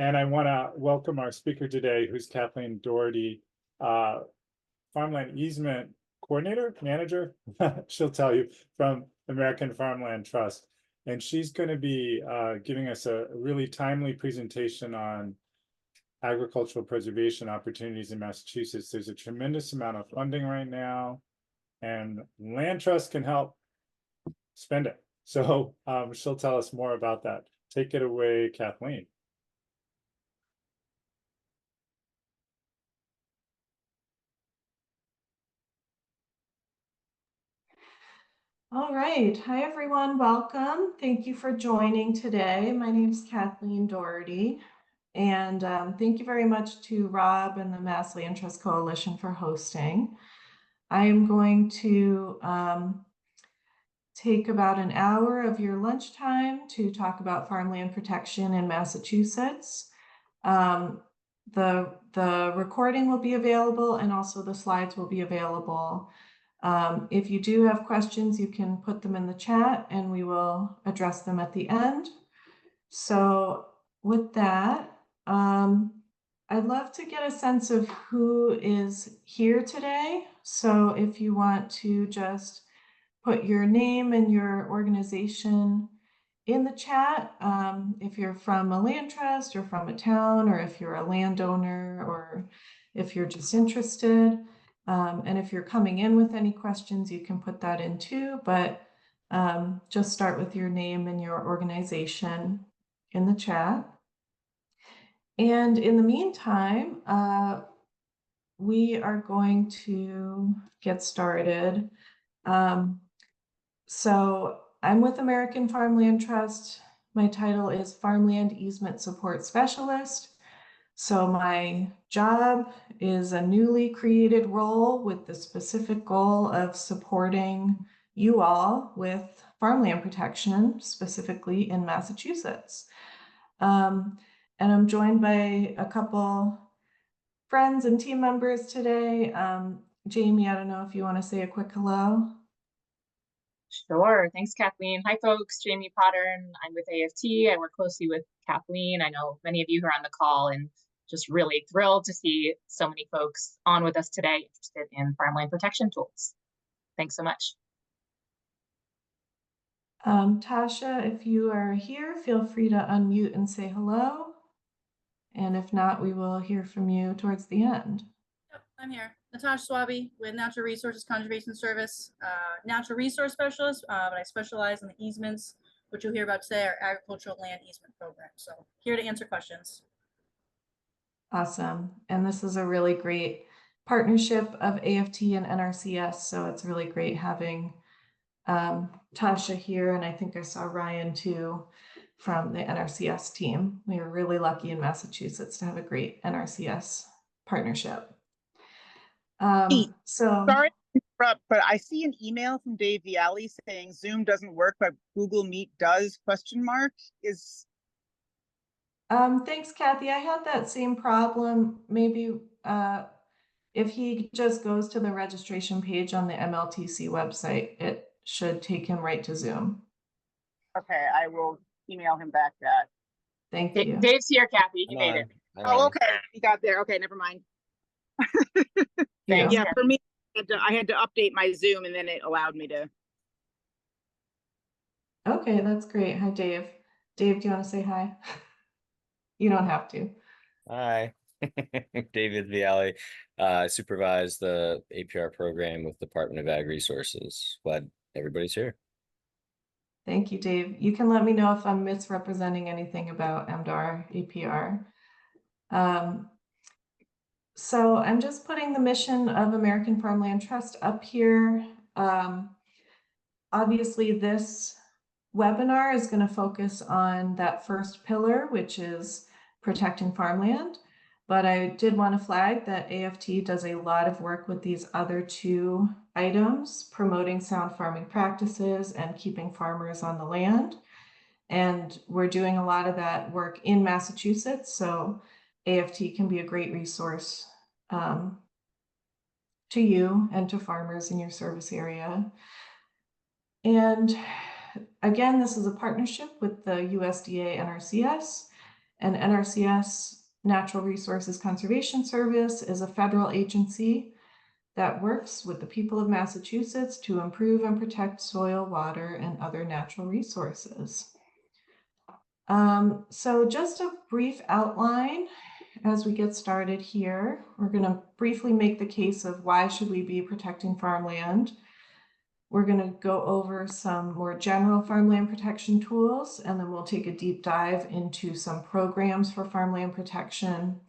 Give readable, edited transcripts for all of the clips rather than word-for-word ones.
And I want to welcome our speaker today, who's Kathleen Doherty, Farmland Easement Coordinator, Manager, she'll tell you, from American Farmland Trust. And she's going to be giving us a really timely presentation on agricultural preservation opportunities in Massachusetts. There's a tremendous amount of funding right now, and Land Trust can help spend it. So she'll tell us more about that. Take it away, Kathleen. All right. Hi, everyone. Welcome. Thank you for joining today. My name is Kathleen Doherty, and thank you very much to Rob and the Mass Land Trust Coalition for hosting. I am going to take about an hour of your lunchtime to talk about farmland protection in Massachusetts. The recording will be available, and also the slides will be available. If you do have questions, you can put them in the chat and we will address them at the end. So with that, I'd love to get a sense of who is here today. So if you want to just put your name and your organization in the chat, if you're from a land trust or from a town, or if you're a landowner, or if you're just interested. And if you're coming in with any questions, you can put that in too, but just start with your name and your organization in the chat. And in the meantime, we are going to get started. So I'm with American Farmland Trust. My title is Farmland Easement Support Specialist. So my job is a newly created role with the specific goal of supporting you all with farmland protection, specifically in Massachusetts. And I'm joined by a couple friends and team members today. Jamie, I don't know if you want to say a quick hello. Sure. Thanks, Kathleen. Hi, folks. Jamie Potter, and I'm with AFT. I work closely with Kathleen. I know many of you who are on the call, and just really thrilled to see so many folks on with us today interested in farmland protection tools. Thanks so much. Tasha, if you are here, feel free to unmute and say hello. And if not, we will hear from you towards the end. Yep, I'm here. Natasha Swaby with Natural Resources Conservation Service, natural resource specialist, but I specialize in the easements, which you'll hear about today, our agricultural land easement program. So here to answer questions. Awesome. And this is a really great partnership of AFT and NRCS. So it's really great having Tasha here. And I think I saw Ryan too from the NRCS team. We are really lucky in Massachusetts to have a great NRCS partnership. Sorry to interrupt, but I see an email from Dave Viale saying Zoom doesn't work, but Google Meet does, ? Is Thanks, Kathy. I had that same problem. Maybe if he just goes to the registration page on the MLTC website, it should take him right to Zoom. Okay, I will email him back that. Thank you. Dave's here, Kathy. He made it. Oh, okay. He got there. Okay, never mind. Thanks, yeah, Kathy. for me, I had to update my Zoom and then it allowed me to. Okay, that's great. Hi, Dave. Dave, do you want to say hi? You don't have to. Hi, David Viale. I supervise the APR program with Department of Ag Resources. Glad everybody's here. Thank you, Dave. You can let me know if I'm misrepresenting anything about MDAR APR. So I'm just putting the mission of American Farmland Trust up here. Obviously, this webinar is going to focus on that first pillar, which is protecting farmland. But I did want to flag that AFT does a lot of work with these other two items, promoting sound farming practices and keeping farmers on the land. And we're doing a lot of that work in Massachusetts. So AFT can be a great resource to you and to farmers in your service area. And again, this is a partnership with the USDA NRCS, And NRCS, Natural Resources Conservation Service, is a federal agency that works with the people of Massachusetts to improve and protect soil, water, and other natural resources. So just a brief outline as we get started here. We're going to briefly make the case of why should we be protecting farmland. We're going to go over some more general farmland protection tools, and then we'll take a deep dive into some programs for farmland protection.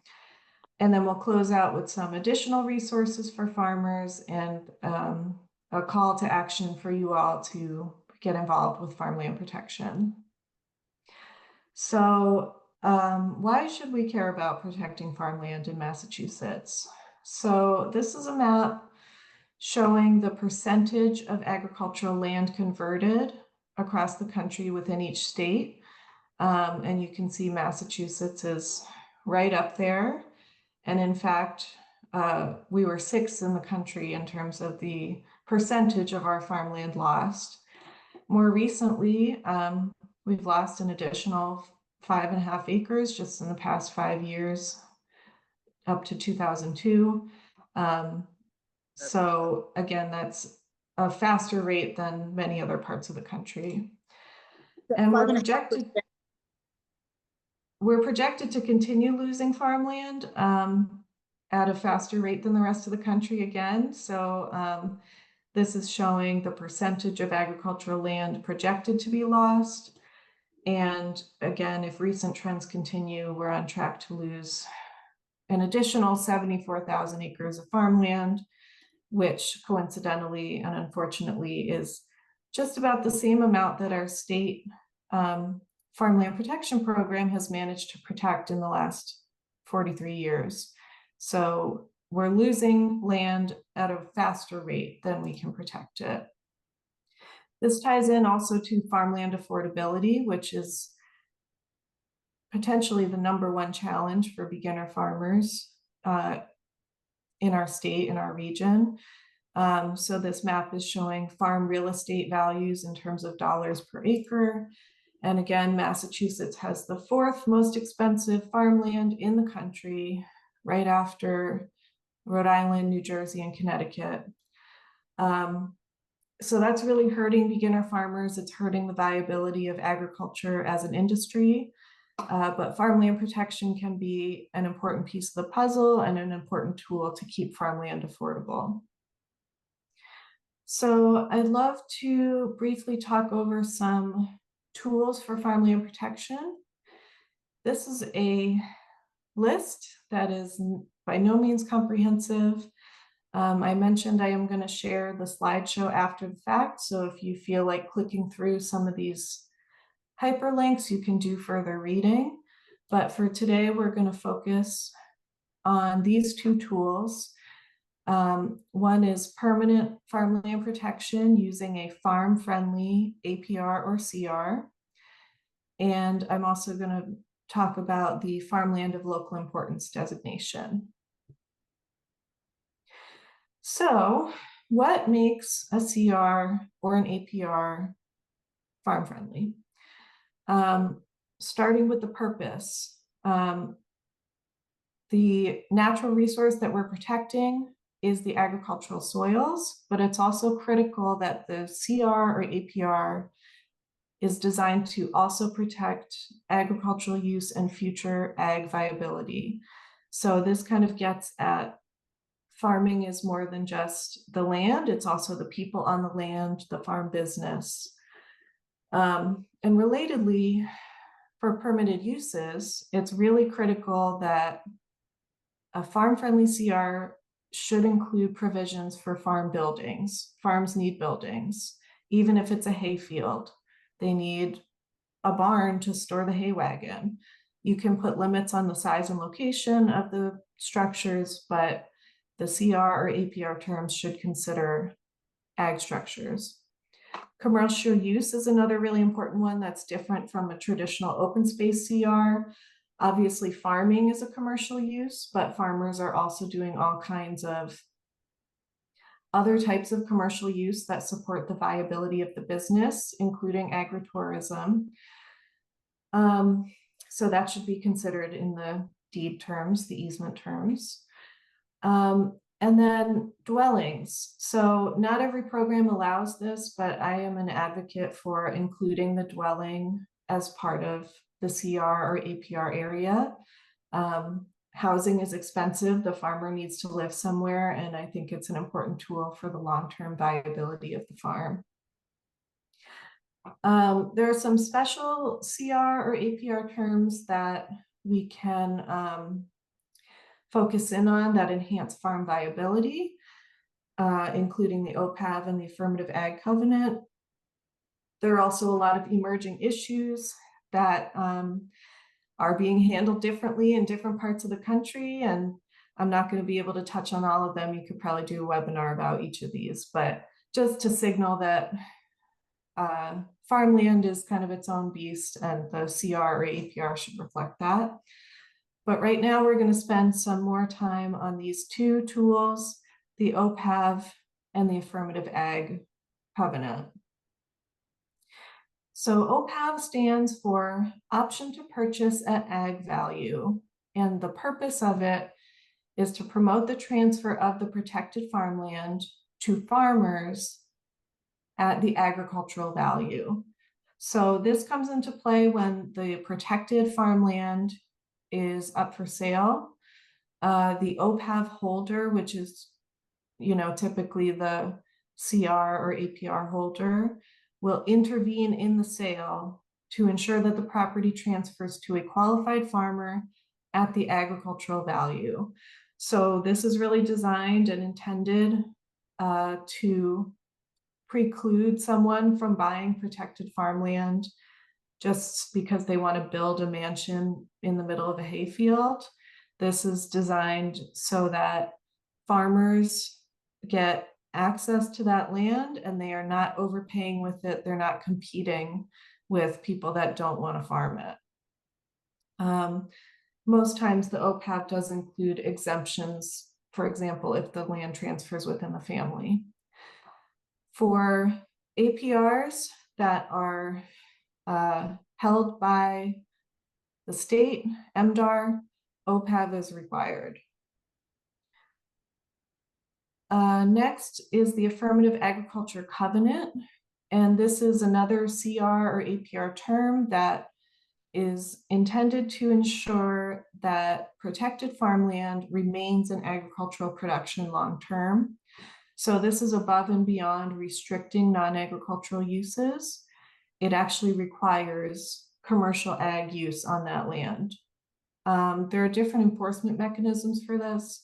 And then we'll close out with some additional resources for farmers and a call to action for you all to get involved with farmland protection. So why should we care about protecting farmland in Massachusetts? So this is a map showing the percentage of agricultural land converted across the country within each state. And you can see Massachusetts is right up there. And in fact, we were 6th in the country in terms of the percentage of our farmland lost. More recently, we've lost an additional 5.5 acres just in the past 5 years, up to 2002. So again, that's a faster rate than many other parts of the country. And we're projected to continue losing farmland at a faster rate than the rest of the country again. So this is showing the percentage of agricultural land projected to be lost. And again, if recent trends continue, we're on track to lose an additional 74,000 acres of farmland, which coincidentally and unfortunately is just about the same amount that our state Farmland Protection Program has managed to protect in the last 43 years. So we're losing land at a faster rate than we can protect it. This ties in also to farmland affordability, which is potentially the #1 challenge for beginner farmers in our state, in our region. So this map is showing farm real estate values in terms of dollars per acre. And again, Massachusetts has the 4th most expensive farmland in the country, right after Rhode Island, New Jersey, and Connecticut. So that's really hurting beginner farmers. It's hurting the viability of agriculture as an industry. But farmland protection can be an important piece of the puzzle and an important tool to keep farmland affordable. So I'd love to briefly talk over some tools for farmland protection. This is a list that is by no means comprehensive. I mentioned I am going to share the slideshow after the fact, so if you feel like clicking through some of these hyperlinks, you can do further reading. But for today, we're going to focus on these 2 tools. One is permanent farmland protection using a farm-friendly APR or CR. And I'm also going to talk about the farmland of local importance designation. So what makes a CR or an APR farm-friendly? Starting with the purpose. The natural resource that we're protecting is the agricultural soils, but it's also critical that the CR or APR is designed to also protect agricultural use and future ag viability. So this kind of gets at farming is more than just the land, it's also the people on the land, the farm business. And relatedly, for permitted uses, it's really critical that a farm-friendly CR should include provisions for farm buildings. Farms need buildings, even if it's a hay field. They need a barn to store the hay wagon. You can put limits on the size and location of the structures, but the CR or APR terms should consider ag structures. Commercial use is another really important one that's different from a traditional open space CR. Obviously, farming is a commercial use, but farmers are also doing all kinds of other types of commercial use that support the viability of the business, including agritourism. So that should be considered in the deed terms, the easement terms. And then dwellings. So not every program allows this, but I am an advocate for including the dwelling as part of the CR or APR area. Housing is expensive. The farmer needs to live somewhere, and I think it's an important tool for the long-term viability of the farm. There are some special CR or APR terms that we can focus in on that enhance farm viability, including the OPAV and the Affirmative Ag Covenant. There are also a lot of emerging issues that are being handled differently in different parts of the country, and I'm not going to be able to touch on all of them. You could probably do a webinar about each of these, but just to signal that farmland is kind of its own beast, and the CR or APR should reflect that. But right now we're going to spend some more time on these two tools, the OPAV and the Affirmative Ag Covenant. So OPAV stands for Option to Purchase at Ag Value, and the purpose of it is to promote the transfer of the protected farmland to farmers at the agricultural value. So this comes into play when the protected farmland is up for sale. The OPAV holder, which is, typically the CR or APR holder, will intervene in the sale to ensure that the property transfers to a qualified farmer at the agricultural value. So this is really designed and intended to preclude someone from buying protected farmland just because they want to build a mansion in the middle of a hayfield. This is designed so that farmers get access to that land and they are not overpaying with it. They're not competing with people that don't want to farm it. Most times the OPAV does include exemptions, for example, if the land transfers within the family. For APRs that are held by the state, MDAR, OPAV is required. Next is the Affirmative Agriculture Covenant, and this is another CR or APR term that is intended to ensure that protected farmland remains in agricultural production long-term. So this is above and beyond restricting non-agricultural uses. It actually requires commercial ag use on that land. There are different enforcement mechanisms for this.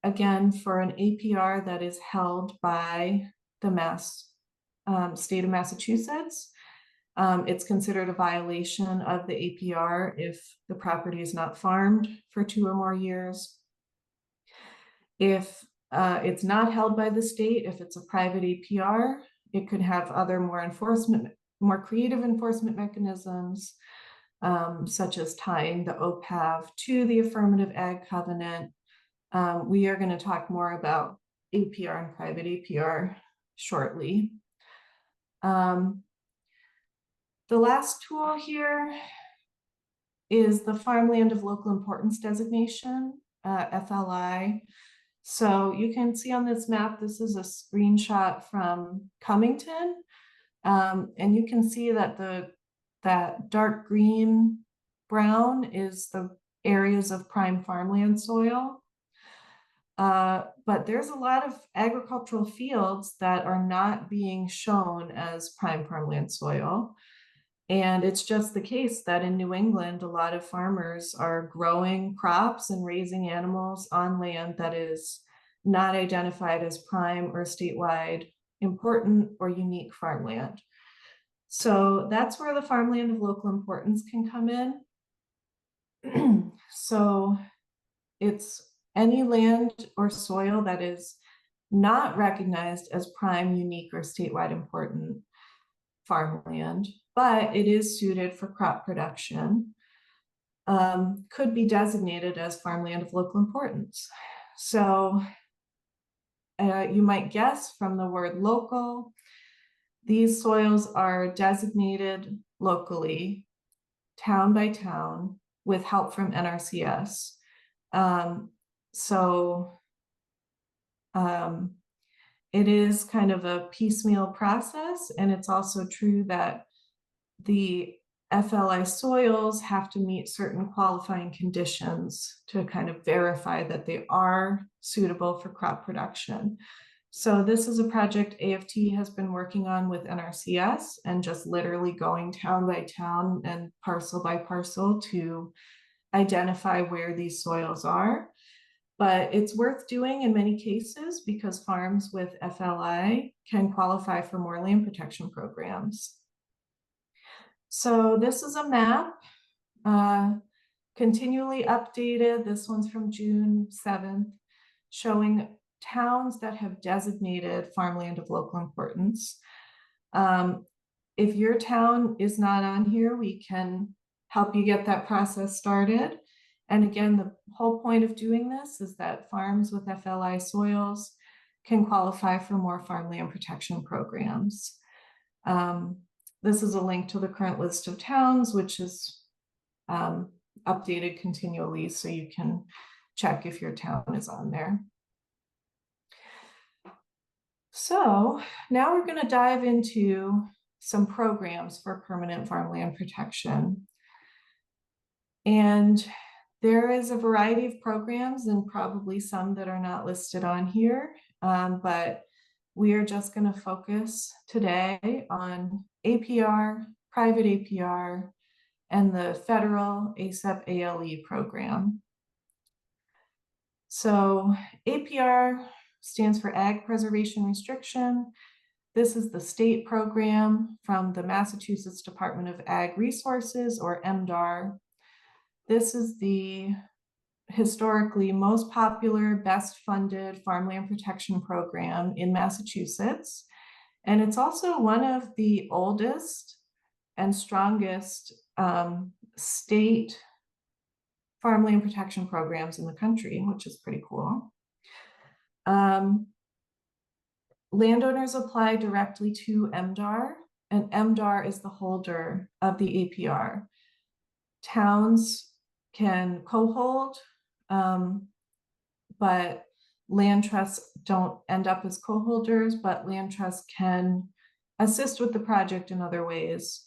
Again, for an APR that is held by the state of Massachusetts, it's considered a violation of the APR if the property is not farmed for 2 or more years. If it's not held by the state, if it's a private APR, it could have other more creative enforcement mechanisms, such as tying the OPAV to the Affirmative Ag Covenant. We are going to talk more about APR and private APR shortly. The last tool here is the Farmland of Local Importance designation, FLI. So you can see on this map, this is a screenshot from Cummington. And you can see that that dark green brown is the areas of prime farmland soil. But there's a lot of agricultural fields that are not being shown as prime farmland soil. And it's just the case that in New England, a lot of farmers are growing crops and raising animals on land that is not identified as prime or statewide important or unique farmland. So that's where the Farmland of Local Importance can come in. So it's any land or soil that is not recognized as prime, unique, or statewide important farmland, but it is suited for crop production, could be designated as farmland of local importance. So you might guess from the word local, these soils are designated locally town by town with help from NRCS. So it is kind of a piecemeal process, and it's also true that the FLI soils have to meet certain qualifying conditions to kind of verify that they are suitable for crop production. So this is a project AFT has been working on with NRCS, and just literally going town by town and parcel by parcel to identify where these soils are. But it's worth doing in many cases because farms with FLI can qualify for more land protection programs. So this is a map, continually updated. This one's from June 7th, showing towns that have designated farmland of local importance. If your town is not on here, we can help you get that process started. And again, the whole point of doing this is that farms with FLI soils can qualify for more farmland protection programs. This is a link to the current list of towns, which is updated continually, so you can check if your town is on there. So now we're going to dive into some programs for permanent farmland protection. And there is a variety of programs, and probably some that are not listed on here, but we are just going to focus today on APR, private APR, and the federal ASAP ALE program. So APR stands for Ag Preservation Restriction. This is the state program from the Massachusetts Department of Ag Resources, or MDAR. This is the historically most popular, best funded farmland protection program in Massachusetts. And it's also one of the oldest and strongest state farmland protection programs in the country, which is pretty cool. Landowners apply directly to MDAR, and MDAR is the holder of the APR. Towns can co-hold, but land trusts don't end up as co-holders, but land trusts can assist with the project in other ways,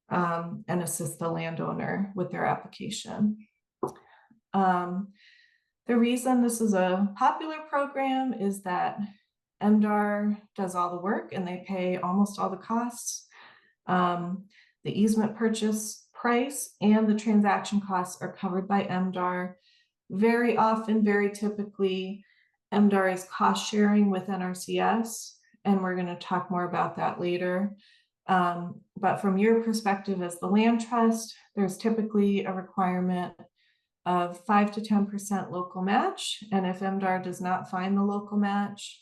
and assist the landowner with their application. The reason this is a popular program is that MDAR does all the work and they pay almost all the costs. The easement purchase price and the transaction costs are covered by MDAR. Very often, very typically, MDAR is cost sharing with NRCS, and we're going to talk more about that later. But from your perspective as the land trust, there's typically a requirement of 5 to 10% local match. And if MDAR does not find the local match,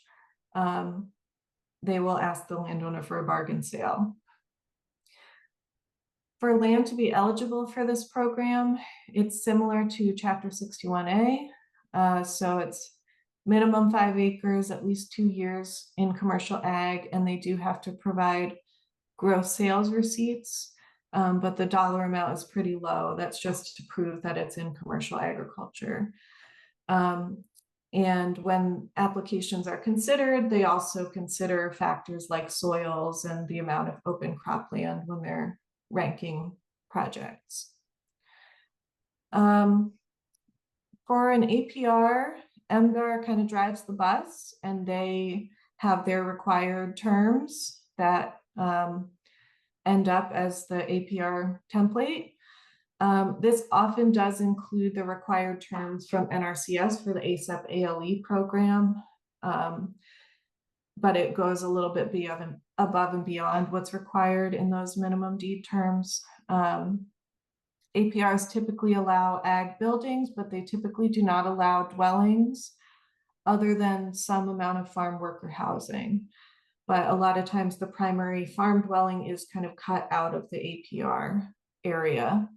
they will ask the landowner for a bargain sale. For land to be eligible for this program, it's similar to Chapter 61A. So it's minimum 5 acres, at least 2 years in commercial ag, and they do have to provide gross sales receipts, but the dollar amount is pretty low. That's just to prove that it's in commercial agriculture. And when applications are considered, they also consider factors like soils and the amount of open cropland when they're ranking projects. For an APR, MDAR kind of drives the bus, and they have their required terms that end up as the APR template. This often does include the required terms from NRCS for the ASAP ALE program, but it goes a little bit above and beyond what's required in those minimum deed terms. APRs typically allow ag buildings, but they typically do not allow dwellings other than some amount of farm worker housing. But a lot of times the primary farm dwelling is kind of cut out of the APR area.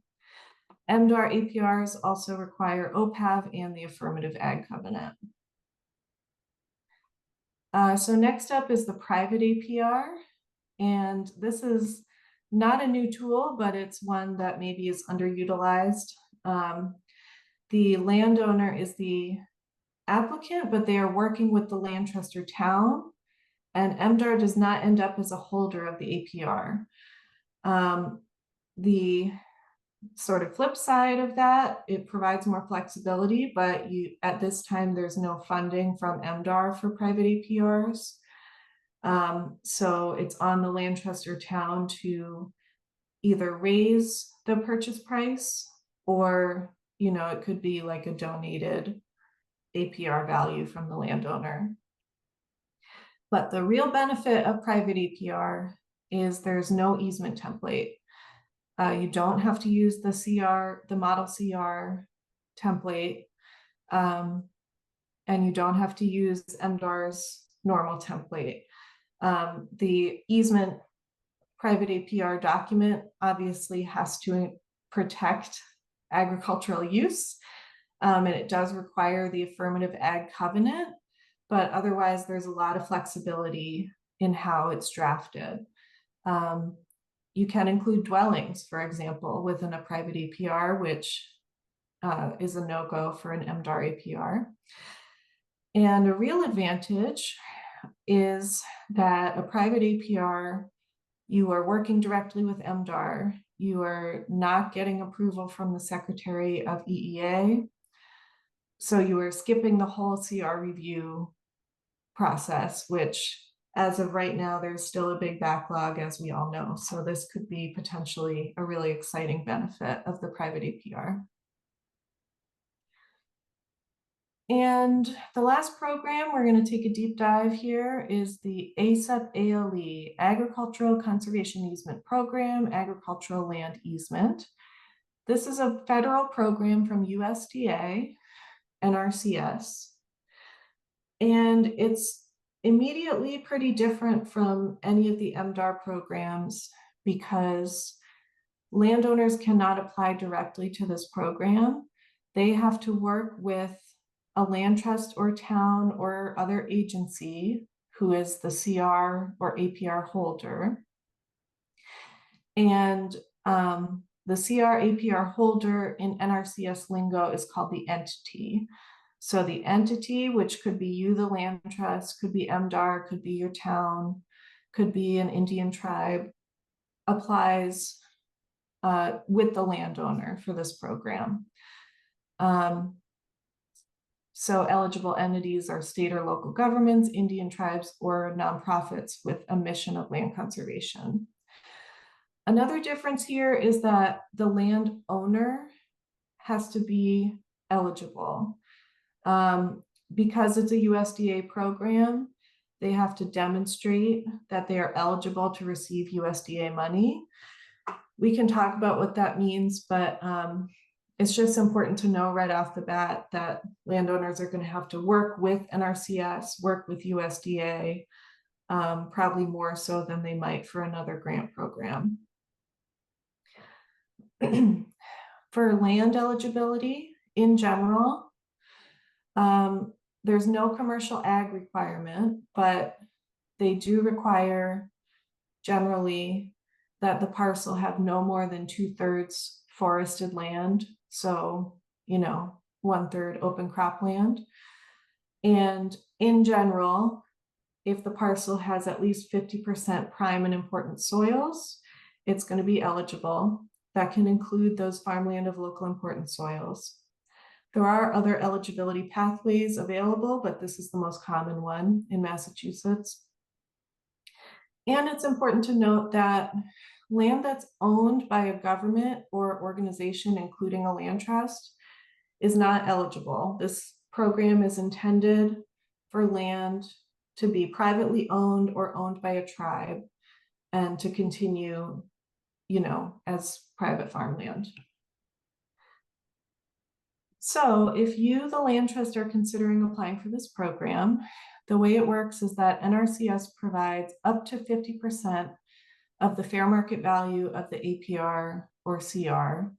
MDAR APRs also require OPAV and the affirmative ag covenant. So next up is the private APR. And this is not a new tool, but it's one that maybe is underutilized. The landowner is the applicant, but they are working with the land trust or town, and MDR does not end up as a holder of the APR. The sort of flip side of that, it provides more flexibility, but at this time, there's no funding from MDR for private APRs. So it's on the land trust or town to either raise the purchase price, or, it could be like a donated APR value from the landowner. But the real benefit of private APR is there's no easement template. You don't have to use the model CR template, and you don't have to use MDR's normal template. The easement private APR document obviously has to protect agricultural use, and it does require the affirmative ag covenant, but otherwise there's a lot of flexibility in how it's drafted. You can include dwellings, for example, within a private APR, which is a no-go for an MDR APR. And a real advantage is that a private APR, you are working directly with MDR. You are not getting approval from the Secretary of EEA. So you are skipping the whole CR review process, which as of right now, there's still a big backlog, as we all know. So this could be potentially a really exciting benefit of the private APR. And the last program we're going to take a deep dive here is the ASEP ALE, Agricultural Conservation Easement Program, Agricultural Land Easement. This is a federal program from USDA and NRCS. And it's immediately pretty different from any of the MDR programs because landowners cannot apply directly to this program. They have to work with a land trust or town or other agency who is the CR or APR holder. And the CR APR holder in NRCS lingo is called the entity. So the entity, which could be you, the land trust, could be MDR, could be your town, could be an Indian tribe, applies with the landowner for this program. So eligible entities are state or local governments, Indian tribes, or nonprofits with a mission of land conservation. Another difference here is that the landowner has to be eligible. Because it's a USDA program, they have to demonstrate that they are eligible to receive USDA money. We can talk about what that means, but it's just important to know right off the bat that landowners are going to have to work with NRCS, work with USDA, probably more so than they might for another grant program. For land eligibility in general, there's no commercial ag requirement, but they do require generally that the parcel have no more than 2/3 forested land. So, 1/3 open cropland. And in general, if the parcel has at least 50% prime and important soils, it's going to be eligible. That can include those farmland of local important soils. There are other eligibility pathways available, but this is the most common one in Massachusetts. And it's important to note that land that's owned by a government or organization, including a land trust, is not eligible. This program is intended for land to be privately owned or owned by a tribe and to continue, as private farmland. So if you, the land trust, are considering applying for this program, the way it works is that NRCS provides up to 50% of the fair market value of the APR or CR.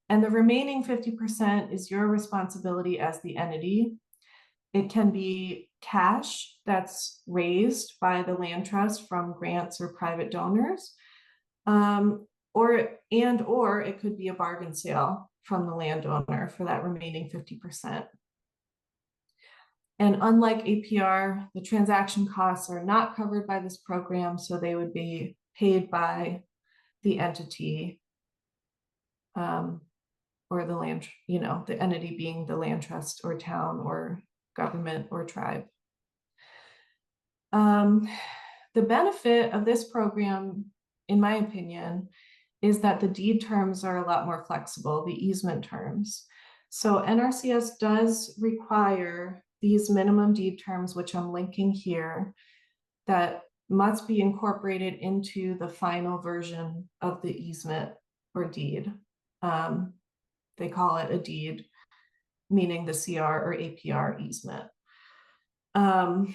And the remaining 50% is your responsibility as the entity. It can be cash that's raised by the land trust from grants or private donors, Or it could be a bargain sale from the landowner for that remaining 50%. And unlike APR, the transaction costs are not covered by this program, so they would be paid by the entity, or the land, the entity being the land trust or town or government or tribe. The benefit of this program, in my opinion, is that the deed terms are a lot more flexible, the easement terms. So NRCS does require these minimum deed terms, which I'm linking here, that must be incorporated into the final version of the easement or deed. They call it a deed, meaning the CR or APR easement. But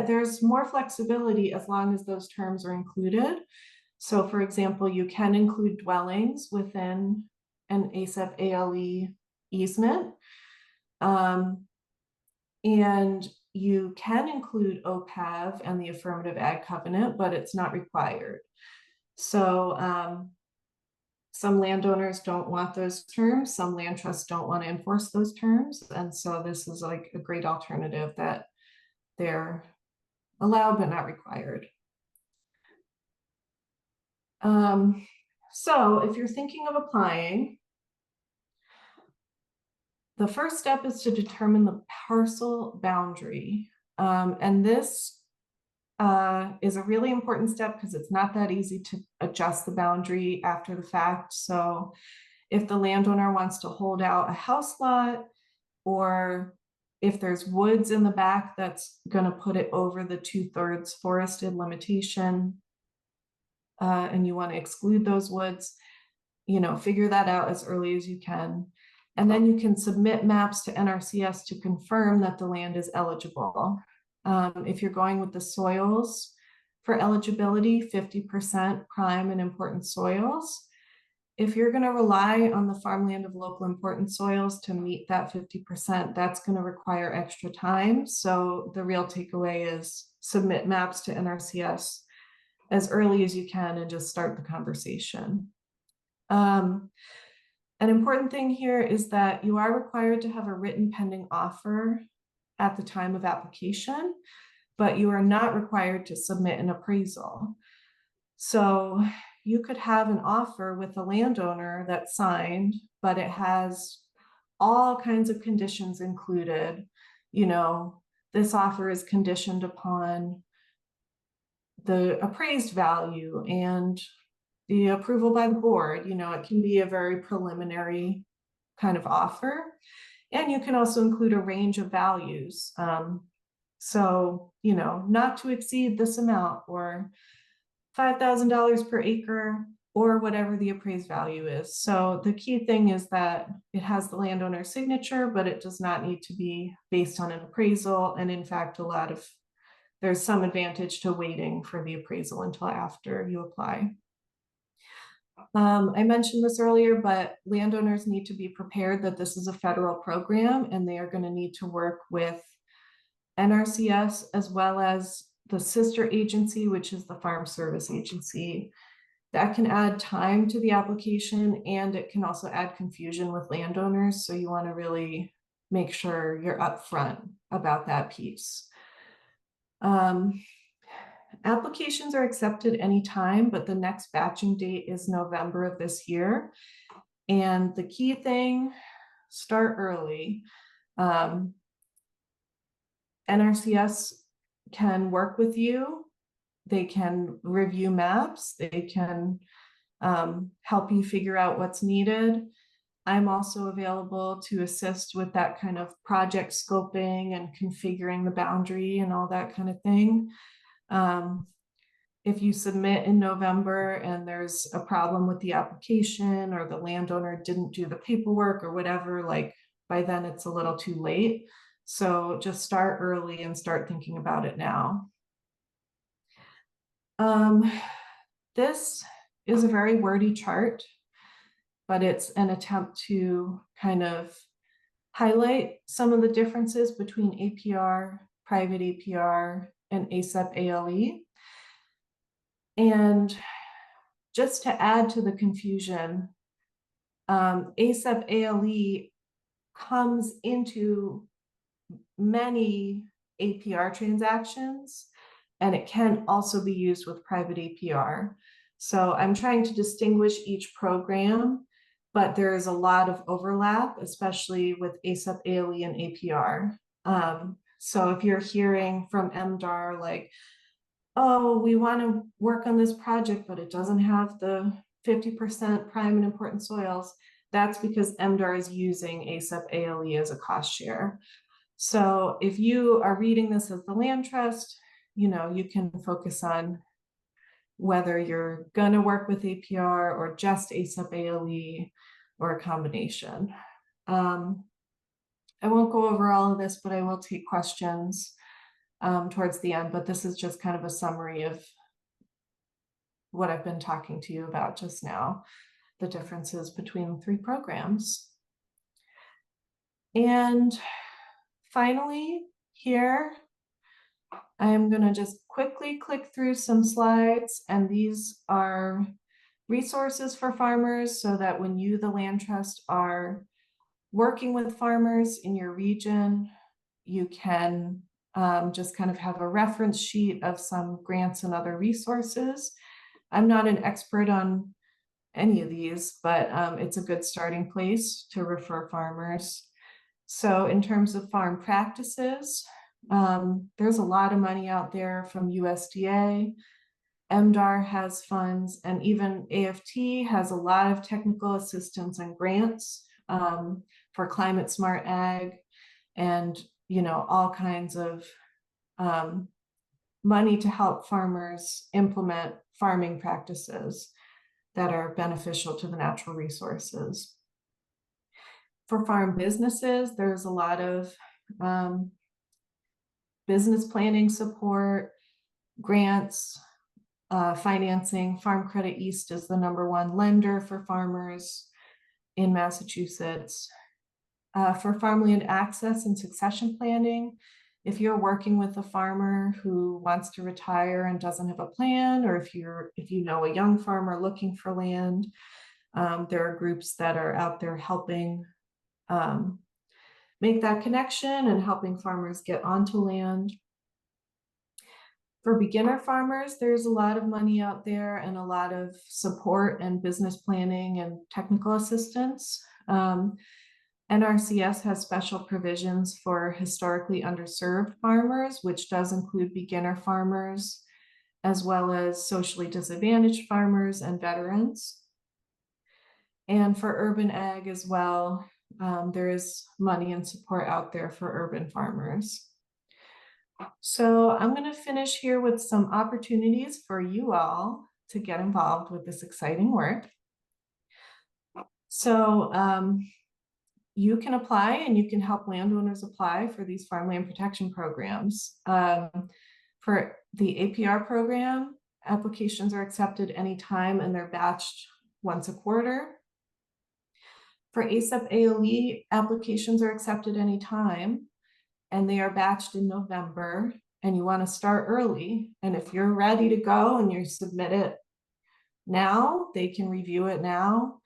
there's more flexibility as long as those terms are included. So for example, you can include dwellings within an ASAP ALE easement. And you can include OPAV and the affirmative ag covenant, but it's not required. So some landowners don't want those terms. Some land trusts don't want to enforce those terms. And so this is like a great alternative that they're allowed but not required. So if you're thinking of applying, the first step is to determine the parcel boundary. And this is a really important step because it's not that easy to adjust the boundary after the fact. So if the landowner wants to hold out a house lot, or if there's woods in the back, that's going to put it over the 2/3 forested limitation, and you want to exclude those woods, figure that out as early as you can. And then you can submit maps to NRCS to confirm that the land is eligible. If you're going with the soils for eligibility, 50% prime and important soils. If you're going to rely on the farmland of local important soils to meet that 50%, that's going to require extra time. So the real takeaway is submit maps to NRCS as early as you can and just start the conversation. An important thing here is that you are required to have a written pending offer at the time of application, but you are not required to submit an appraisal. So you could have an offer with a landowner that's signed, but it has all kinds of conditions included. This offer is conditioned upon the appraised value and the approval by the board. It can be a very preliminary kind of offer. And you can also include a range of values. So, not to exceed this amount, or $5,000 per acre, or whatever the appraised value is. So the key thing is that it has the landowner's signature, but it does not need to be based on an appraisal. And in fact, there's some advantage to waiting for the appraisal until after you apply. I mentioned this earlier, but landowners need to be prepared that this is a federal program, and they are going to need to work with NRCS as well as the sister agency, which is the Farm Service Agency. That can add time to the application, and it can also add confusion with landowners. So you want to really make sure you're upfront about that piece. Applications are accepted anytime, but the next batching date is November of this year. And the key thing, start early. NRCS can work with you. They can review maps. They can help you figure out what's needed. I'm also available to assist with that kind of project scoping and configuring the boundary and all that kind of thing. If you submit in November and there's a problem with the application, or the landowner didn't do the paperwork or whatever, like by then it's a little too late. So just start early and start thinking about it now. This is a very wordy chart, but it's an attempt to kind of highlight some of the differences between APR, private APR, and ASAP ALE. And just to add to the confusion, ASAP ALE comes into many APR transactions, and it can also be used with private APR. So I'm trying to distinguish each program, but there is a lot of overlap, especially with ASAP ALE and APR. So if you're hearing from MDAR like, oh, we want to work on this project, but it doesn't have the 50% prime and important soils, that's because MDAR is using ASAP ALE as a cost share. So if you are reading this as the land trust, you can focus on whether you're going to work with APR or just ASAP ALE or a combination. I won't go over all of this, but I will take questions towards the end, but this is just kind of a summary of what I've been talking to you about just now, the differences between the three programs. And finally, here, I am going to just quickly click through some slides, and these are resources for farmers so that when you, the land trust, are working with farmers in your region, you can just kind of have a reference sheet of some grants and other resources. I'm not an expert on any of these, but it's a good starting place to refer farmers. So in terms of farm practices, there's a lot of money out there from USDA. MDAR has funds, and even AFT has a lot of technical assistance and grants for climate smart ag, and all kinds of money to help farmers implement farming practices that are beneficial to the natural resources. For farm businesses, there's a lot of business planning support, grants, financing. Farm Credit East is the #1 lender for farmers in Massachusetts. For farmland access and succession planning, if you're working with a farmer who wants to retire and doesn't have a plan, or if you know a young farmer looking for land, there are groups that are out there helping make that connection and helping farmers get onto land. For beginner farmers, there's a lot of money out there and a lot of support and business planning and technical assistance. NRCS has special provisions for historically underserved farmers, which does include beginner farmers, as well as socially disadvantaged farmers and veterans. And for urban ag as well, there is money and support out there for urban farmers. So I'm going to finish here with some opportunities for you all to get involved with this exciting work. So you can apply, and you can help landowners apply for these farmland protection programs. For the APR program, applications are accepted anytime and they're batched once a quarter. For ASAP ALE, applications are accepted anytime and they are batched in November, and you want to start early. And if you're ready to go and you submit it now, they can review it now.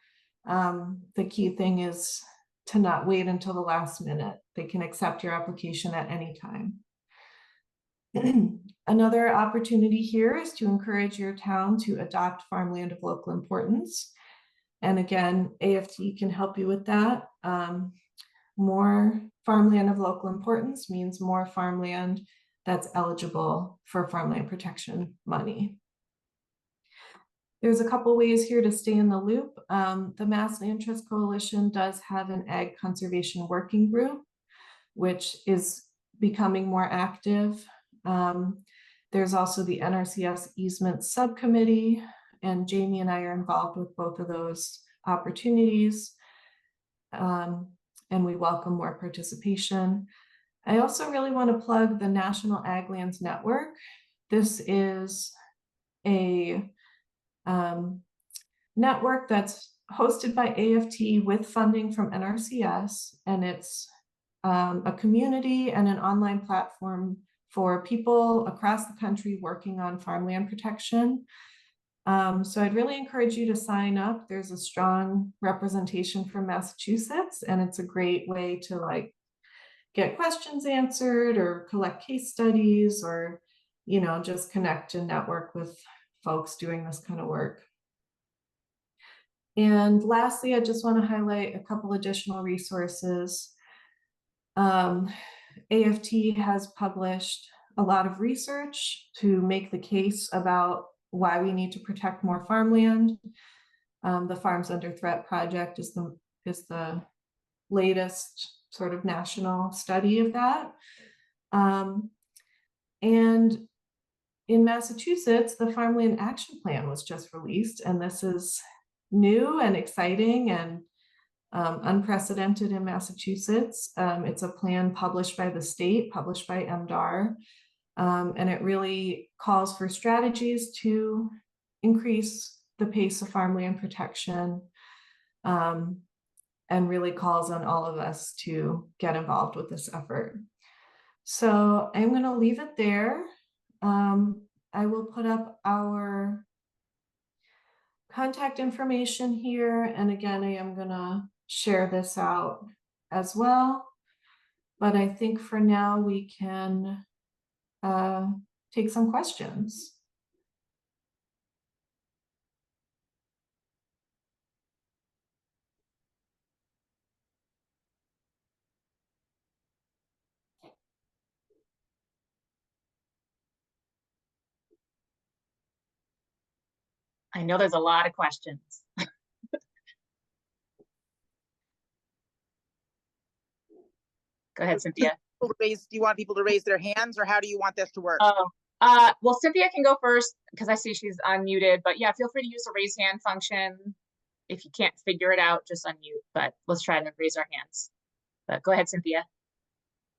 The key thing is to not wait until the last minute. They can accept your application at any time. Another opportunity here is to encourage your town to adopt farmland of local importance. And again, AFT can help you with that. More farmland of local importance means more farmland that's eligible for farmland protection money. There's a couple ways here to stay in the loop. The Mass Land Trust Coalition does have an Ag Conservation Working Group, which is becoming more active. There's also the NRCS Easement Subcommittee, and Jamie and I are involved with both of those opportunities. And we welcome more participation. I also really want to plug the National Ag Lands Network. This is a network that's hosted by AFT with funding from NRCS, and it's a community and an online platform for people across the country working on farmland protection. So I'd really encourage you to sign up. There's a strong representation from Massachusetts, and it's a great way to like get questions answered or collect case studies or, you know, just connect and network with folks doing this kind of work. And lastly, I just want to highlight a couple additional resources. AFT has published a lot of research to make the case about why we need to protect more farmland. The Farms Under Threat project is the latest sort of national study of that. And in Massachusetts, the Farmland Action Plan was just released, and this is new and exciting and unprecedented in Massachusetts. It's a plan published by the state, published by MDAR, and it really calls for strategies to increase the pace of farmland protection, and really calls on all of us to get involved with this effort. So I'm going to leave it there. I will put up our contact information here. And again, I am going to share this out as well. But I think for now we can take some questions. I know there's a lot of questions. Go ahead, Cynthia. Do you want people to raise their hands, or how do you want this to work? Oh, well, Cynthia can go first because I see she's unmuted, but yeah, feel free to use the raise hand function. If you can't figure it out, just unmute, but let's try to raise our hands. But go ahead, Cynthia.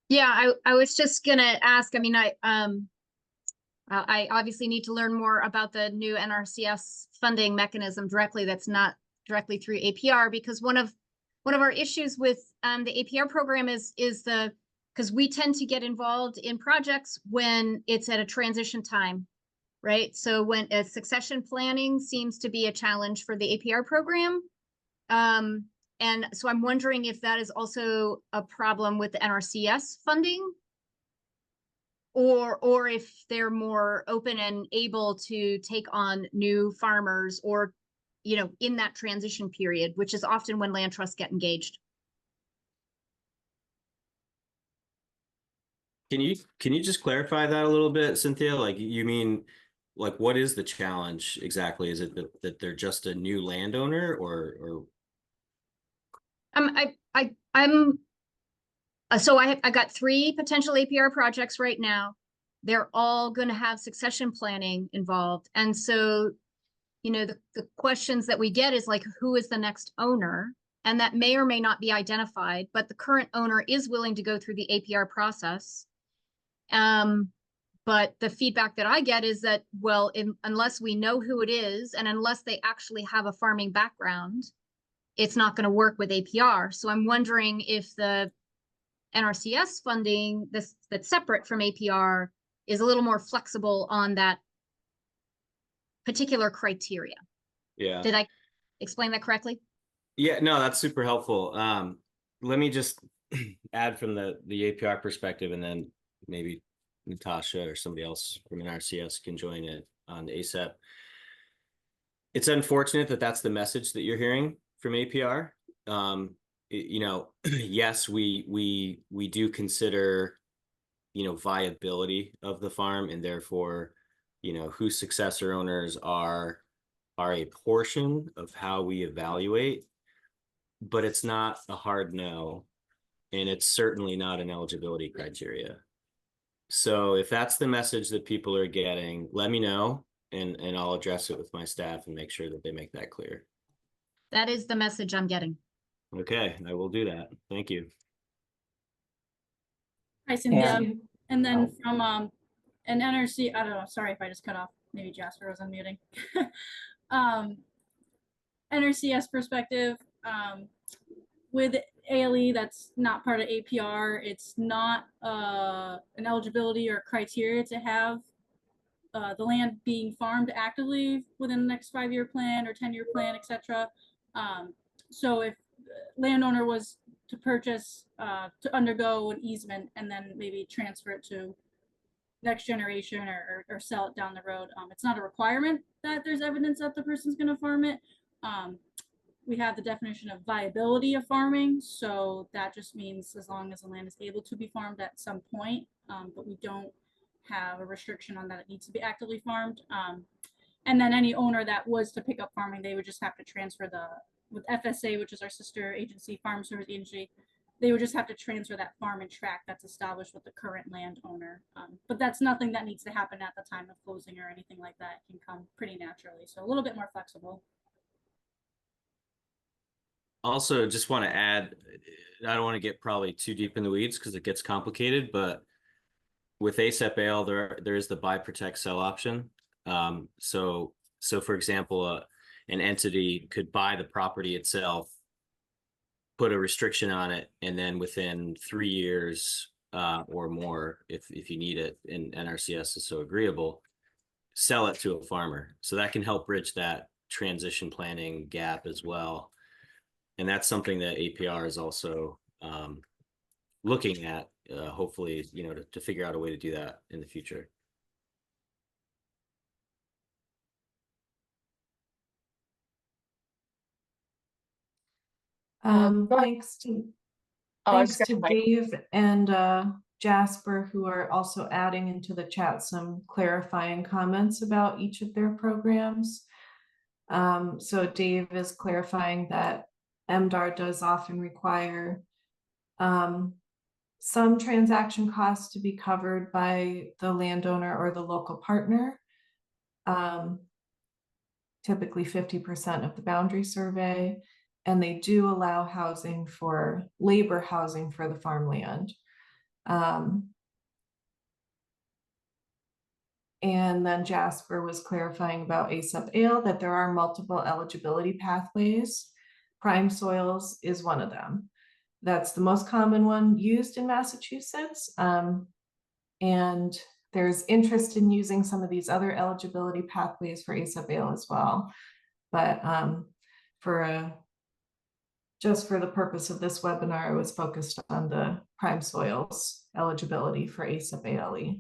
Yeah, I was just gonna ask, I mean, I obviously need to learn more about the new NRCS funding mechanism directly that's not directly through APR, because one of our issues with the APR program is because we tend to get involved in projects when it's at a transition time, right? So when succession planning seems to be a challenge for the APR program. And so I'm wondering if that is also a problem with the NRCS funding, or if they're more open and able to take on new farmers, or, you know, in that transition period, which is often when land trusts get engaged. Can you just clarify that a little bit, Cynthia? Like, you mean, like, what is the challenge exactly? Is it that they're just a new landowner, or? So I got 3 potential APR projects right now. They're all going to have succession planning involved. And so, you know, the questions that we get is like, who is the next owner? And that may or may not be identified, but the current owner is willing to go through the APR process. But the feedback that I get is that, well, unless we know who it is, and unless they actually have a farming background, it's not going to work with APR. So I'm wondering if the NRCS funding that's separate from APR is a little more flexible on that particular criteria. Yeah. Did I explain that correctly? Yeah, no, that's super helpful. Let me just add from the APR perspective, and then maybe Natasha or somebody else from NRCS can join it on ASAP. It's unfortunate that that's the message that you're hearing from APR. You know, yes, we do consider, you know, viability of the farm, and therefore, you know, who successor owners are a portion of how we evaluate, but it's not a hard no, and it's certainly not an eligibility criteria. So if that's the message that people are getting, let me know, and I'll address it with my staff and make sure that they make that clear. That is the message I'm getting. Okay, I will do that. Thank you. Hi, Cynthia. And- And then from an NRC, I don't know, sorry if I just cut off, maybe Jasper was unmuting. NRCS perspective, with ALE, that's not part of APR. It's not an eligibility or criteria to have the land being farmed actively within the next 5-year plan or 10-year plan, etc. So if landowner was to purchase, to undergo an easement and then maybe transfer it to next generation or sell it down the road, it's not a requirement that there's evidence that the person's going to farm it. We have the definition of viability of farming, so that just means as long as the land is able to be farmed at some point, but we don't have a restriction on that it needs to be actively farmed. And then any owner that was to pick up farming, they would just have to transfer with FSA, which is our sister agency, Farm Service Agency, they would just have to transfer that farm and tract that's established with the current landowner. But that's nothing that needs to happen at the time of closing or anything like that. It can come pretty naturally, so a little bit more flexible. Also, just want to add, I don't want to get probably too deep in the weeds because it gets complicated, but with ASAP Ale, there is the buy, protect, sell option. So for example, an entity could buy the property itself, put a restriction on it, and then within 3 years or more, if you need it, and NRCS is so agreeable, sell it to a farmer. So that can help bridge that transition planning gap as well. And that's something that APR is also looking at, hopefully, to figure out a way to do that in the future. Thanks to Dave and Jasper, who are also adding into the chat some clarifying comments about each of their programs. So Dave is clarifying that MDAR does often require some transaction costs to be covered by the landowner or the local partner, typically 50% of the boundary survey, and they do allow labor housing for the farmland. And then Jasper was clarifying about ASAP Ale, that there are multiple eligibility pathways. Prime soils is one of them. That's the most common one used in Massachusetts. And there's interest in using some of these other eligibility pathways for ASAP Ale as well. But just for the purpose of this webinar, I was focused on the prime soils eligibility for ASAP Ale.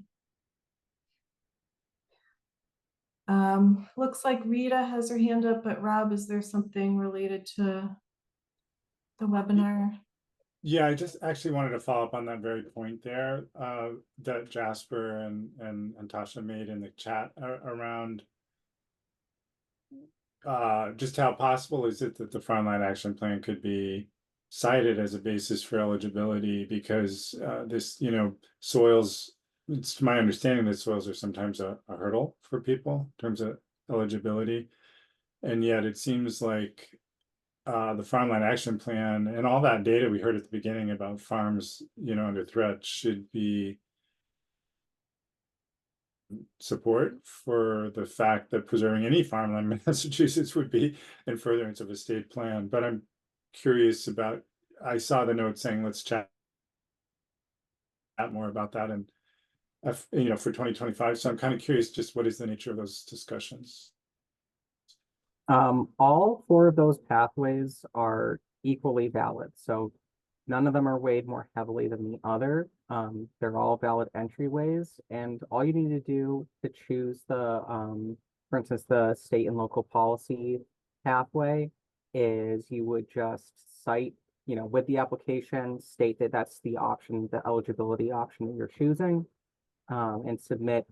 Looks like Rita has her hand up, but Rob, is there something related to the webinar? Yeah, I just actually wanted to follow up on that very point there that Jasper and Tasha made in the chat around just how possible is it that the Farmland Action Plan could be cited as a basis for eligibility, because this, soils, it's my understanding that soils are sometimes a hurdle for people in terms of eligibility. And yet it seems like the Farmland Action Plan and all that data we heard at the beginning about farms, under threat should be support for the fact that preserving any farmland in Massachusetts would be in furtherance of a state plan. But I'm curious about, I saw the note saying let's chat more about that and for 2025. So I'm kind of curious, just what is the nature of those discussions? All 4 of those pathways are equally valid. So none of them are weighed more heavily than the other. They're all valid entryways, and all you need to do to choose for instance, the state and local policy pathway is you would just cite, with the application, state that that's the option, the eligibility option that you're choosing, and submit,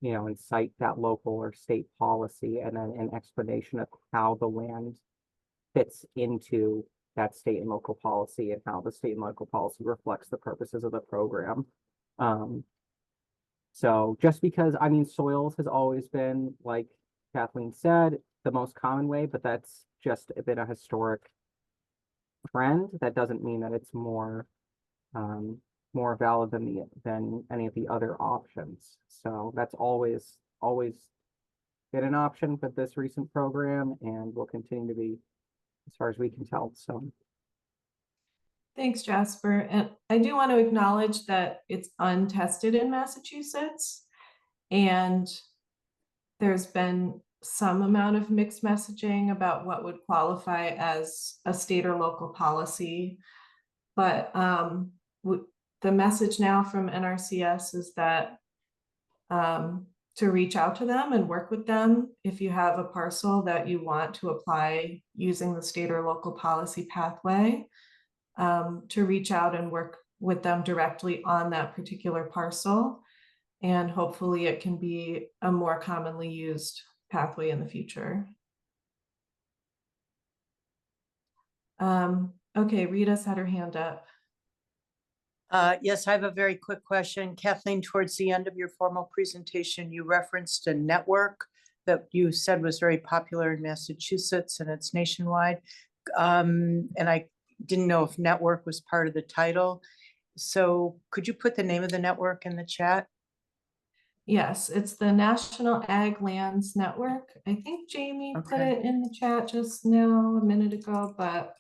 and cite that local or state policy, and then an explanation of how the land fits into that state and local policy and how the state and local policy reflects the purposes of the program. So just because, soils has always been, like Kathleen said, the most common way, but that's just been a historic trend. That doesn't mean that it's more valid than any of the other options. So that's always been an option for this recent program, and will continue to be, as far as we can tell. So thanks, Jasper. And I do want to acknowledge that it's untested in Massachusetts, and there's been some amount of mixed messaging about what would qualify as a state or local policy. But the message now from NRCS is that to reach out to them and work with them if you have a parcel that you want to apply using the state or local policy pathway, to reach out and work with them directly on that particular parcel. And hopefully it can be a more commonly used pathway in the future. Okay, Rita's had her hand up. Yes, I have a very quick question. Kathleen, towards the end of your formal presentation, you referenced a network that you said was very popular in Massachusetts and it's nationwide. And I didn't know if network was part of the title. So could you put the name of the network in the chat? Yes, it's the National Ag Lands Network. I think Jamie put Okay. it in the chat just now, a minute ago, but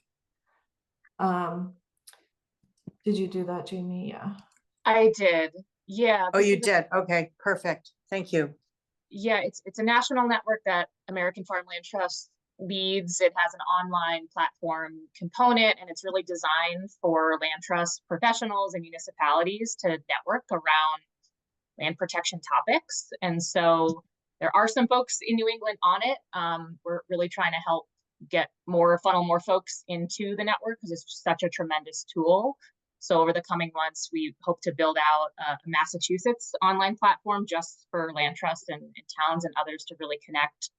did you do that, Jamie? Yeah. I did. Yeah. Oh, this you is a- did? Okay, perfect. Thank you. Yeah, it's a national network that American Farmland Trust leads. It has an online platform component, and it's really designed for land trust professionals and municipalities to network around land protection topics. And so there are some folks in New England on it. We're really trying to help funnel more folks into the network because it's such a tremendous tool. So over the coming months, we hope to build out a Massachusetts online platform just for land trust and towns and others to really connect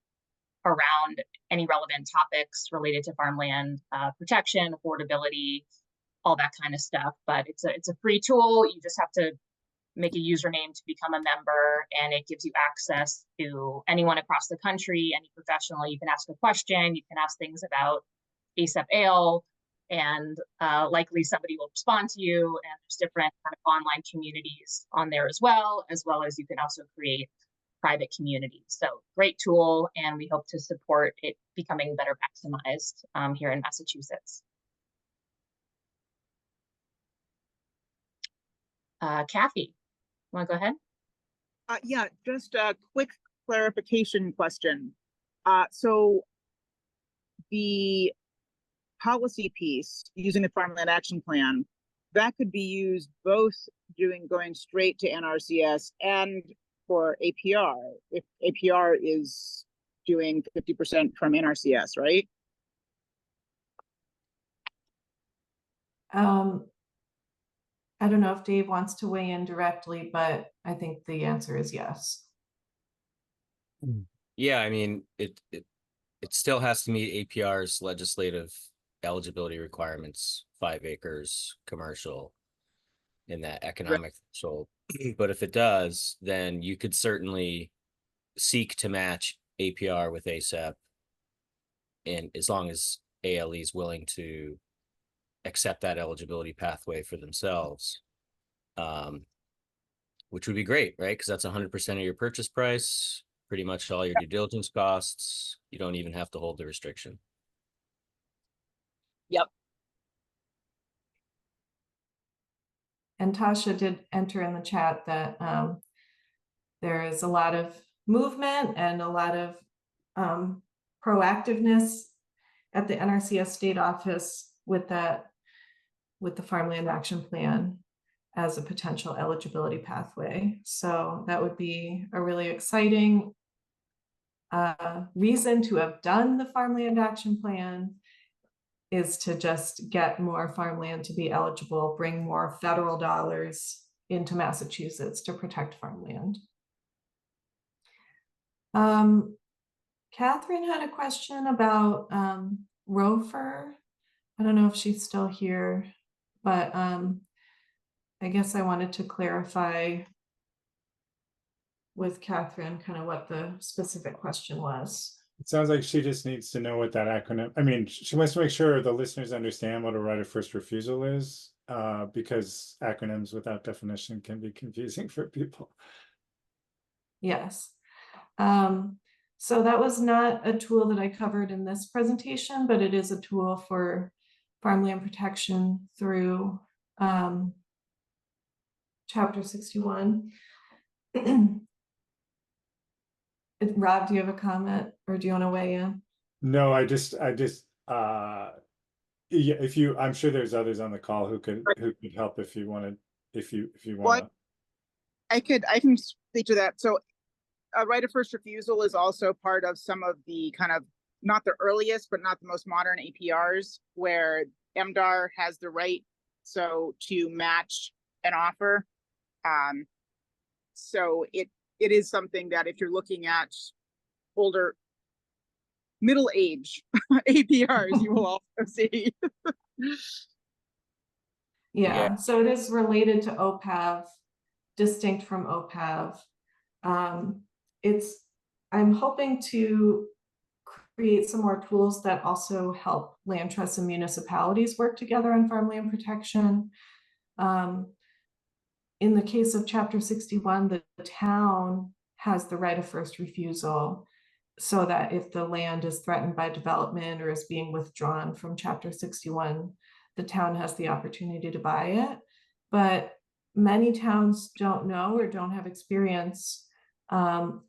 around any relevant topics related to farmland protection, affordability, all that kind of stuff. But it's a free tool. You just have to make a username to become a member, and it gives you access to anyone across the country, any professional. You can ask a question, you can ask things about ASAP ale, and likely somebody will respond to you. And there's different kind of online communities on there as well as you can also create private communities. So great tool, and we hope to support it becoming better maximized here in Massachusetts. Kathy, want to go ahead? Yeah, just a quick clarification question. So the policy piece using the Farmland Action Plan, that could be used both going straight to NRCS and for APR, if APR is doing 50% from NRCS, right? I don't know if Dave wants to weigh in directly, but I think the answer is yes. Yeah, I mean, it still has to meet APR's legislative eligibility requirements, 5 acres, commercial, in that economic threshold. But if it does, then you could certainly seek to match APR with ASAP, and as long as ALE is willing to accept that eligibility pathway for themselves, which would be great, right? Because that's 100% of your purchase price, pretty much all your due diligence costs. You don't even have to hold the restriction. Yep. And Tasha did enter in the chat that there is a lot of movement and a lot of proactiveness at the NRCS state office with the Farmland Action Plan as a potential eligibility pathway. So that would be a really exciting reason to have done the Farmland Action Plan, is to just get more farmland to be eligible, bring more federal dollars into Massachusetts to protect farmland. Catherine had a question about ROFR. I don't know if she's still here, but I guess I wanted to clarify with Catherine kind of what the specific question was. It sounds like she just needs to know what that acronym, I mean, she wants to make sure the listeners understand what a right of first refusal is, because acronyms without definition can be confusing for people. Yes. So that was not a tool that I covered in this presentation, but it is a tool for farmland protection through Chapter 61. Rob, do you have a comment or do you want to weigh in? No, yeah, I'm sure there's others on the call who could help if you wanted, if you Well, want. I can speak to that. So a right of first refusal is also part of some of the kind of, not the earliest, but not the most modern APRs, where MDR has the right to match an offer. So it is something that if you're looking at older, middle age APRs, you will also see. Yeah, so it is related to OPAV, distinct from OPAV. I'm hoping to create some more tools that also help land trusts and municipalities work together on farmland protection. In the case of Chapter 61, the town has the right of first refusal, so that if the land is threatened by development or is being withdrawn from Chapter 61, the town has the opportunity to buy it. But many towns don't know or don't have experience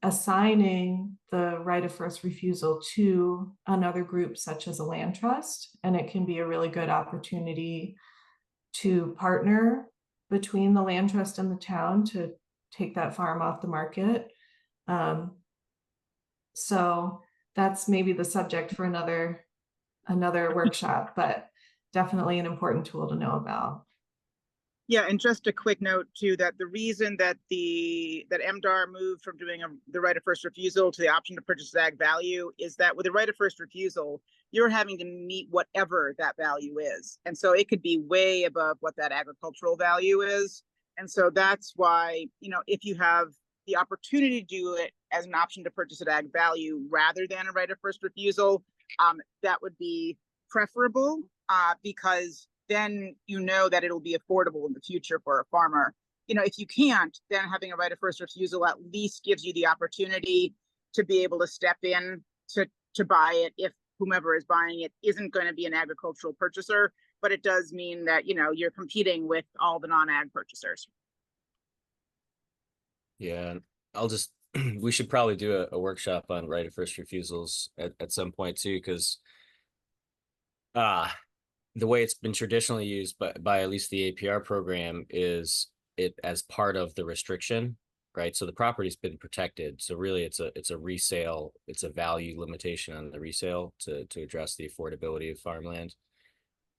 assigning the right of first refusal to another group such as a land trust. And it can be a really good opportunity to partner between the land trust and the town to take that farm off the market. So that's maybe the subject for another workshop, but definitely an important tool to know about. Yeah, and just a quick note too, that the reason that that MDR moved from doing the right of first refusal to the option to purchase ag value is that with the right of first refusal, you're having to meet whatever that value is. And so it could be way above what that agricultural value is. And so that's why, if you have the opportunity to do it as an option to purchase at ag value rather than a right of first refusal, that would be preferable, because then that it'll be affordable in the future for a farmer. If you can't, then having a right of first refusal at least gives you the opportunity to be able to step in to buy it if whomever is buying it isn't going to be an agricultural purchaser. But it does mean that, you're competing with all the non-ag purchasers. Yeah, we should probably do a workshop on right of first refusals at some point too, because the way it's been traditionally used by at least the APR program is it as part of the restriction, right? So the property's been protected. So really it's a resale, it's a value limitation on the resale to address the affordability of farmland.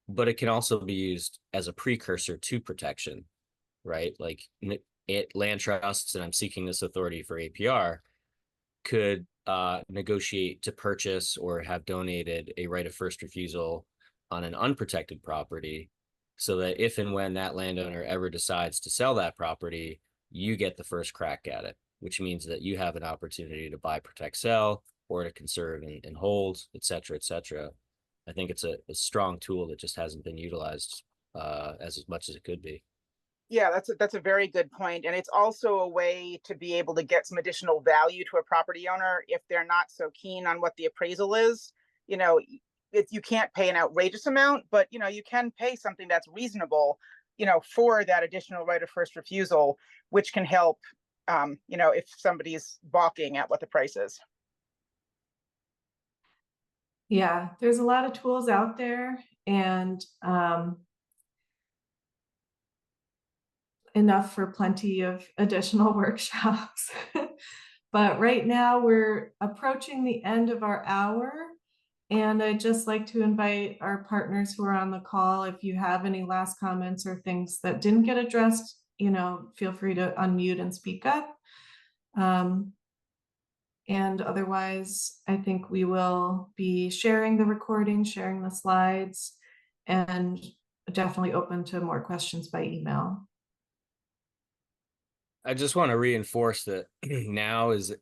But it can also be used as a precursor to protection, right? Like land trusts, and I'm seeking this authority for APR, could negotiate to purchase or have donated a right of first refusal on an unprotected property, so that if and when that landowner ever decides to sell that property, you get the first crack at it, which means that you have an opportunity to buy, protect, sell, or to conserve and hold, et cetera, et cetera. I think it's a strong tool that just hasn't been utilized as much as it could be. Yeah, that's a very good point. And it's also a way to be able to get some additional value to a property owner if they're not so keen on what the appraisal is. You can't pay an outrageous amount, but you can pay something that's reasonable, for that additional right of first refusal, which can help, if somebody's balking at what the price is. Yeah, there's a lot of tools out there, and enough for plenty of additional workshops. But right now we're approaching the end of our hour. And I'd just like to invite our partners who are on the call, if you have any last comments or things that didn't get addressed, feel free to unmute and speak up. And otherwise, I think we will be sharing the recording, sharing the slides, and definitely open to more questions by email. I just want to reinforce that now is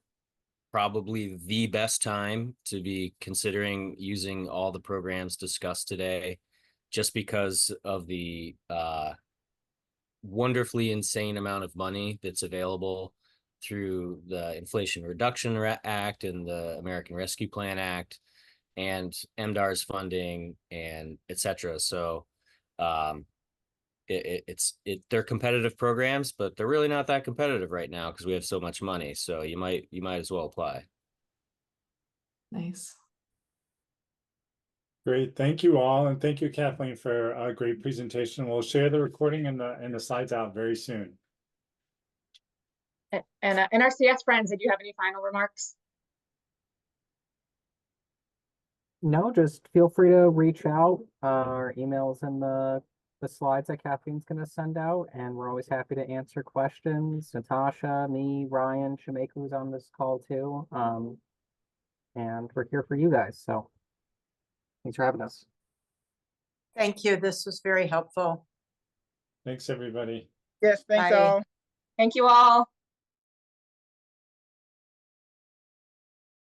probably the best time to be considering using all the programs discussed today, just because of the wonderfully insane amount of money that's available through the Inflation Reduction Act and the American Rescue Plan Act and MDR's funding and et cetera. So they're competitive programs, but they're really not that competitive right now because we have so much money. So you might as well apply. Nice. Great, thank you all, and thank you, Kathleen, for a great presentation. We'll share the recording and the slides out very soon. And NRCS friends, did you have any final remarks? No, just feel free to reach out. Our emails and the slides that Kathleen's gonna send out, and we're always happy to answer questions. Natasha, me, Ryan, Shameka, who's on this call too. And we're here for you guys, so thanks for having us. Thank you. This was very helpful. Thanks, everybody. Yes, thanks Bye. all. Thank you all.